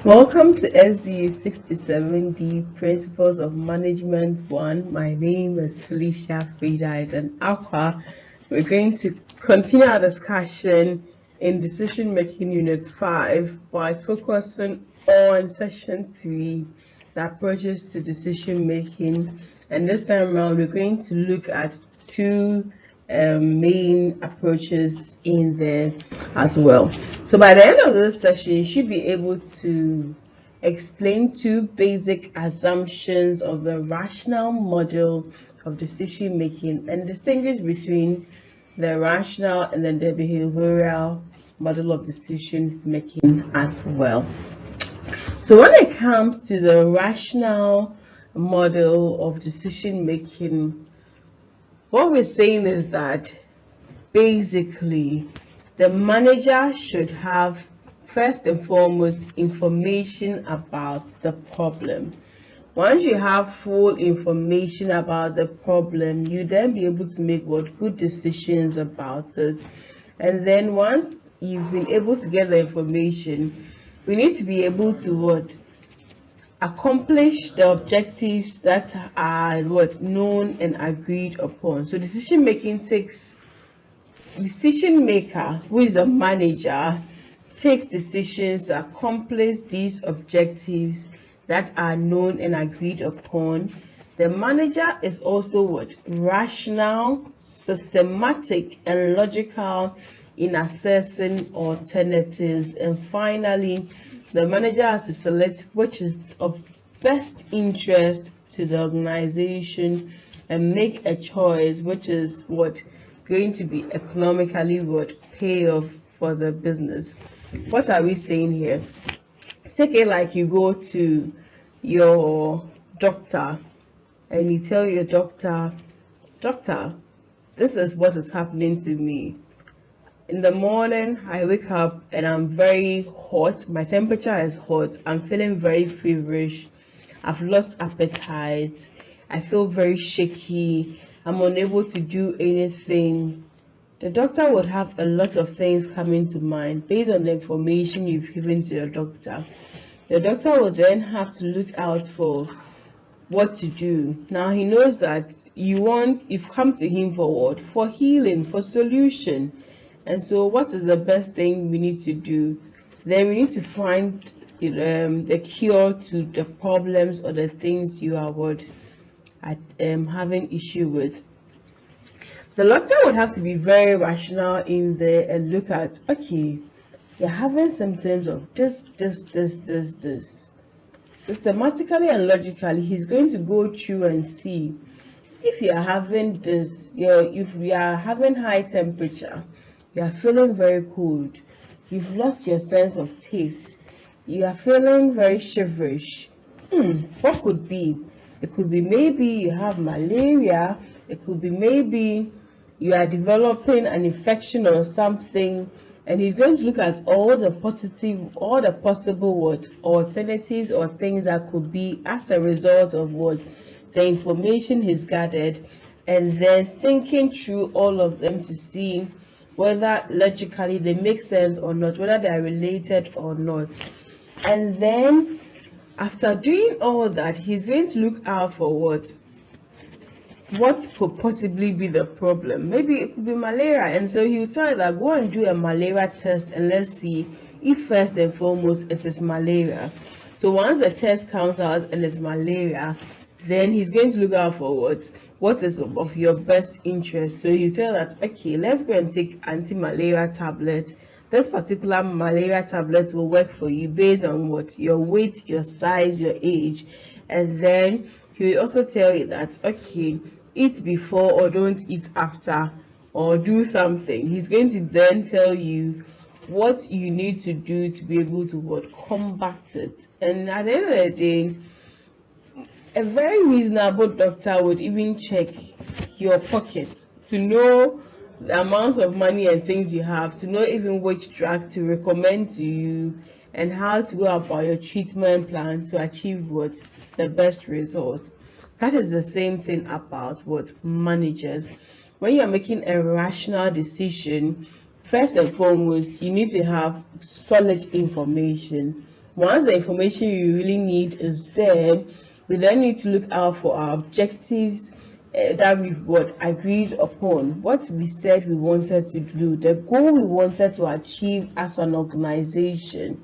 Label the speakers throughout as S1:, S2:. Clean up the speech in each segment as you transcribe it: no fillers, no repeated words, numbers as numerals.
S1: Welcome to SBU 67D Principles of Management 1. My name is Felicia Frieda and Aqua. We're going to continue our discussion in Decision Making Unit 5 by focusing on Session 3, the approaches to decision making. And this time around, we're going to look at two main approaches in there as well. So by the end of this session, you should be able to explain two basic assumptions of the rational model of decision making and distinguish between the rational and then the behavioral model of decision making as well. So when it comes to the rational model of decision making, what we're saying is that basically the manager should have first and foremost information about the problem. Once you have full information about the problem, you then be able to make good decisions about it. And then once you've been able to get the information, we need to be able to accomplish the objectives that are known and agreed upon. So decision maker, who is a manager, takes decisions to accomplish these objectives that are known and agreed upon. The manager is also rational, systematic, and logical in assessing alternatives. And finally, the manager has to select which is of best interest to the organization and make a choice which is going to be economically pay off for the business. What are we saying here? Take it like you go to your doctor and you tell your doctor, this is what is happening to me. In the morning, I wake up and I'm very hot. My temperature is hot. I'm feeling very feverish. I've lost appetite. I feel very shaky. I'm unable to do anything. The doctor would have a lot of things coming to mind based on the information you've given to your doctor. The doctor will then have to look out for what to do. Now he knows that you've come to him for what? For healing, for solution. And so what is the best thing we need to do? Then we need to find the cure to the problems or the things you are having issue with. The doctor would have to be very rational in there and look at, okay, you're having symptoms of this. Systematically and logically, he's going to go through and see if you are having this, if you are having high temperature, you are feeling very cold, you've lost your sense of taste, you are feeling very shiverish. What could be? It could be maybe you have malaria. It could be maybe you are developing an infection or something. And he's going to look at all the possible alternatives or things that could be as a result of the information he's gathered, and then thinking through all of them to see whether logically they make sense or not, whether they are related or not. And then after doing all that, he's going to look out for what could possibly be the problem. Maybe it could be malaria, and so he will tell you that go and do a malaria test and let's see if first and foremost it is malaria. So once the test comes out and it's malaria, then he's going to look out for what is of your best interest. So you tell that, okay, let's go and take anti-malaria tablet. This particular malaria tablet will work for you based on your weight, your size, your age. And then he will also tell you that, okay, eat before or don't eat after, or do something. He's going to then tell you what you need to do to be able to combat it. And at the end of the day, a very reasonable doctor would even check your pocket to know the amount of money and things you have, to know even which drug to recommend to you and how to go about your treatment plan to achieve the best result. That is the same thing about managers. When you're making a rational decision, first and foremost, you need to have solid information. Once the information you really need is there, we then need to look out for our objectives that we've agreed upon, what we said we wanted to do, the goal we wanted to achieve as an organization.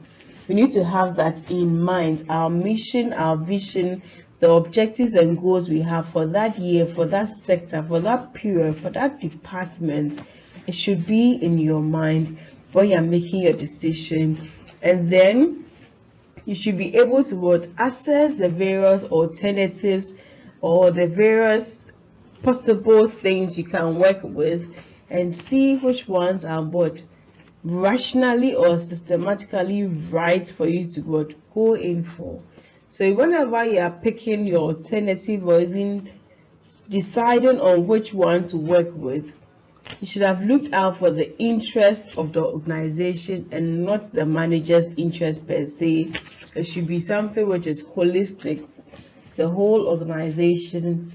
S1: We need to have that in mind, our mission, our vision, the objectives and goals we have for that year, for that sector, for that period, for that department. It should be in your mind when you're making your decision. And then you should be able to assess the various alternatives or the various possible things you can work with, and see which ones are rationally or systematically right for you to go in for. So whenever you are picking your alternative or even deciding on which one to work with, you should have looked out for the interest of the organization and not the manager's interest per se. It should be something which is holistic. The whole organization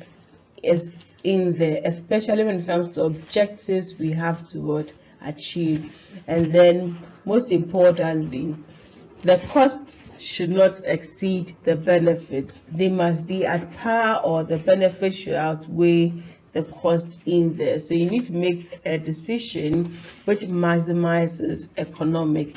S1: is in there, especially when it comes to objectives we have to achieve. And then most importantly, the cost should not exceed the benefit. They must be at par, or the benefit should outweigh the cost in there. So you need to make a decision which maximizes economic.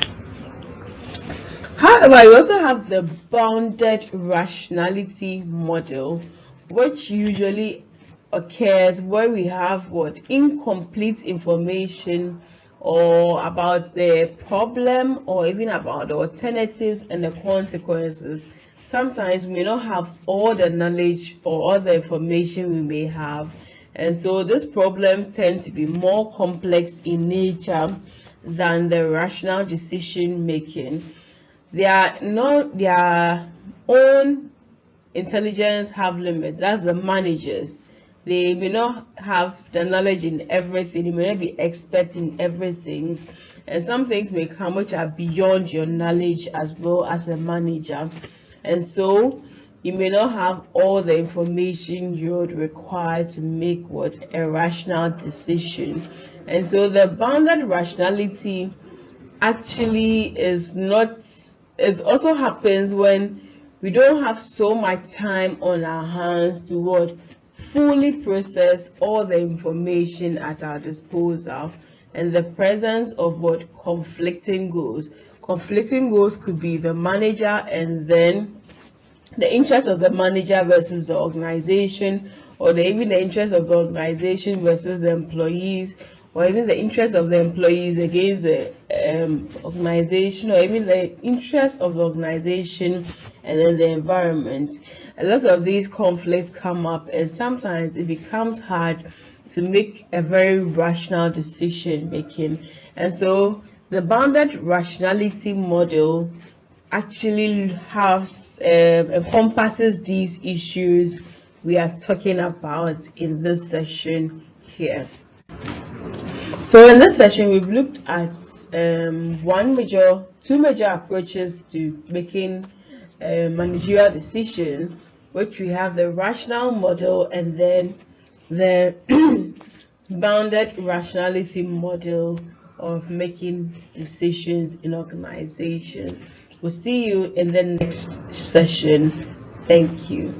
S1: However, you also have the bounded rationality model, which usually occurs where we have incomplete information or about the problem, or even about the alternatives and the consequences. Sometimes we may not have all the knowledge or all the information we may have, and so these problems tend to be more complex in nature than the rational decision making. Their own intelligence have limits. That's the managers. They may not have the knowledge in everything. You may not be expert in everything, and some things may come which are beyond your knowledge as well as a manager, and so you may not have all the information you would require to make a rational decision. And so the bounded rationality actually is not, it also happens when we don't have so much time on our hands to fully process all the information at our disposal, and the presence of conflicting goals. Conflicting goals could be the manager and then the interest of the manager versus the organization, or even the interest of the organization versus the employees, or even the interest of the employees against the organization, or even the interest of the organization and then the environment. A lot of these conflicts come up, and sometimes it becomes hard to make a very rational decision making. And so the bounded rationality model actually encompasses these issues we are talking about in this session here. So in this session, we've looked at two major approaches to making a managerial decision, which we have the rational model and then the bounded rationality model of making decisions in organizations. We'll see you in the next session. Thank you.